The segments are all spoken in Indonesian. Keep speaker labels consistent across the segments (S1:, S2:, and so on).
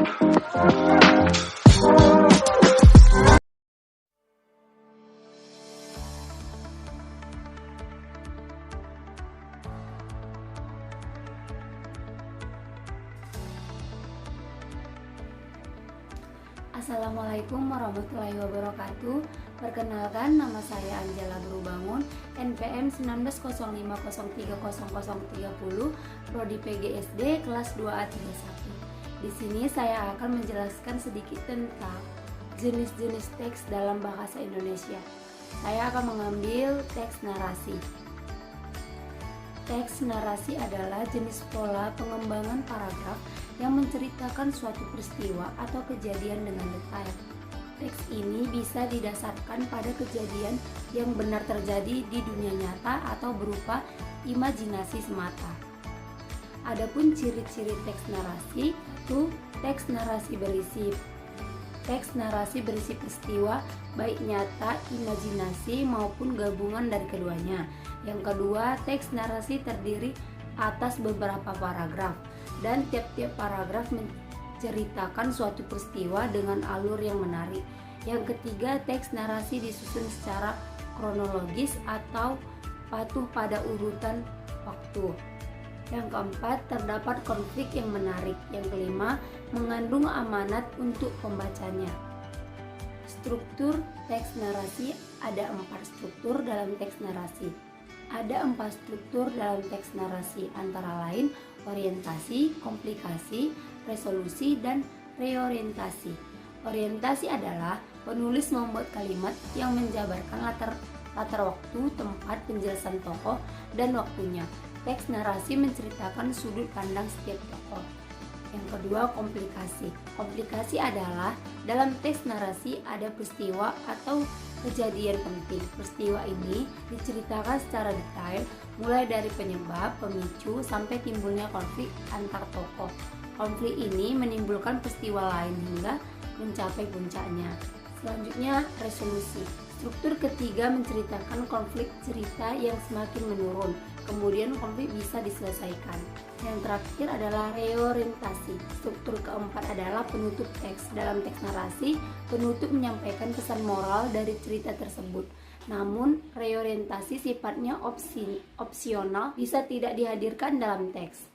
S1: Assalamualaikum warahmatullahi wabarakatuh. Perkenalkan, nama saya Anjela Berubangun, NPM 1905030030, Prodi PGSD kelas 2A31. Di sini saya akan menjelaskan sedikit tentang jenis-jenis teks dalam bahasa Indonesia. Saya akan mengambil teks narasi. Teks narasi adalah jenis pola pengembangan paragraf yang menceritakan suatu peristiwa atau kejadian dengan detail. Teks ini bisa didasarkan pada kejadian yang benar terjadi di dunia nyata atau berupa imajinasi semata. Adapun ciri-ciri teks narasi itu teks narasi berisi. Teks narasi berisi peristiwa baik nyata, imajinasi maupun gabungan dari keduanya. Yang kedua, teks narasi terdiri atas beberapa paragraf dan tiap-tiap paragraf menceritakan suatu peristiwa dengan alur yang menarik. Yang ketiga, teks narasi disusun secara kronologis atau patuh pada urutan waktu. Yang keempat, terdapat konflik yang menarik. Yang kelima, mengandung amanat untuk pembacanya. Struktur teks narasi, ada 4 struktur dalam teks narasi. Ada 4 struktur dalam teks narasi, antara lain orientasi, komplikasi, resolusi, dan reorientasi. Orientasi adalah penulis membuat kalimat yang menjabarkan latar waktu, tempat, penjelasan tokoh, dan waktunya. Teks narasi menceritakan sudut pandang setiap tokoh. Yang kedua, komplikasi. Komplikasi adalah dalam teks narasi ada peristiwa atau kejadian penting. Peristiwa ini diceritakan secara detail, mulai dari penyebab, pemicu, sampai timbulnya konflik antar tokoh. Konflik ini menimbulkan peristiwa lain hingga mencapai puncaknya. Selanjutnya, resolusi. Struktur ketiga menceritakan konflik cerita yang semakin menurun, kemudian konflik bisa diselesaikan. Yang terakhir adalah reorientasi. Struktur keempat adalah penutup teks. Dalam teks narasi, penutup menyampaikan pesan moral dari cerita tersebut. Namun, reorientasi sifatnya opsional, bisa tidak dihadirkan dalam teks.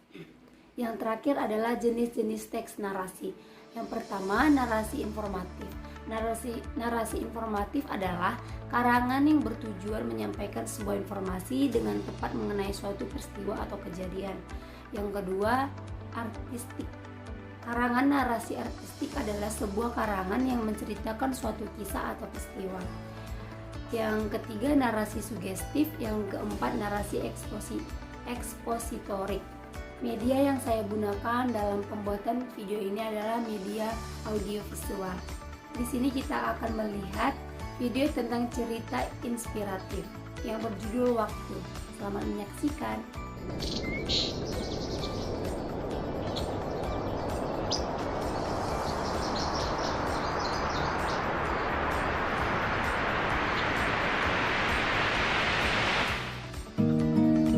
S1: Yang terakhir adalah jenis-jenis teks narasi. Yang pertama, narasi informatif. Narasi informatif adalah karangan yang bertujuan menyampaikan sebuah informasi dengan tepat mengenai suatu peristiwa atau kejadian. Yang kedua, artistik. Karangan narasi artistik adalah sebuah karangan yang menceritakan suatu kisah atau peristiwa. Yang ketiga, narasi sugestif. Yang keempat, narasi ekspositorik. Media yang saya gunakan dalam pembuatan video ini adalah media audiovisual. Di sini kita akan melihat video tentang cerita inspiratif yang berjudul Waktu. Selamat menyaksikan.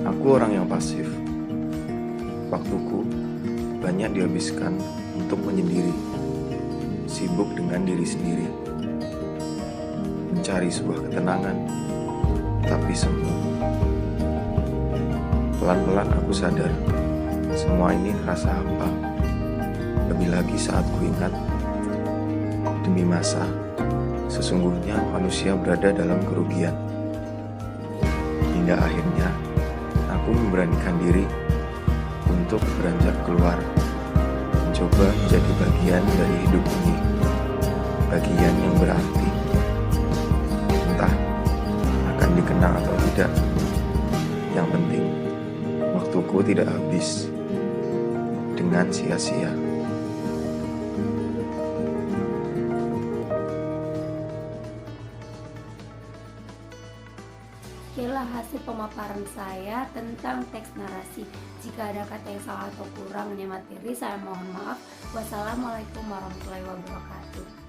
S2: Aku orang yang pasif. Waktuku banyak dihabiskan untuk menyendiri, sibuk dengan diri sendiri, mencari sebuah ketenangan, tapi semu. Pelan-pelan aku sadar, semua ini terasa hampa. Lebih lagi saat ku ingat, demi masa, sesungguhnya manusia berada dalam kerugian. Hingga akhirnya, aku memberanikan diri untuk beranjak keluar, mencoba menjadi bagian dari hidup ini, bagian yang berarti. Entah akan dikenang atau tidak, yang penting waktuku tidak habis dengan sia-sia.
S1: Inilah hasil pemaparan saya tentang teks narasi. Jika ada kata yang salah atau kurang materi, saya mohon maaf. Wassalamualaikum warahmatullahi wabarakatuh.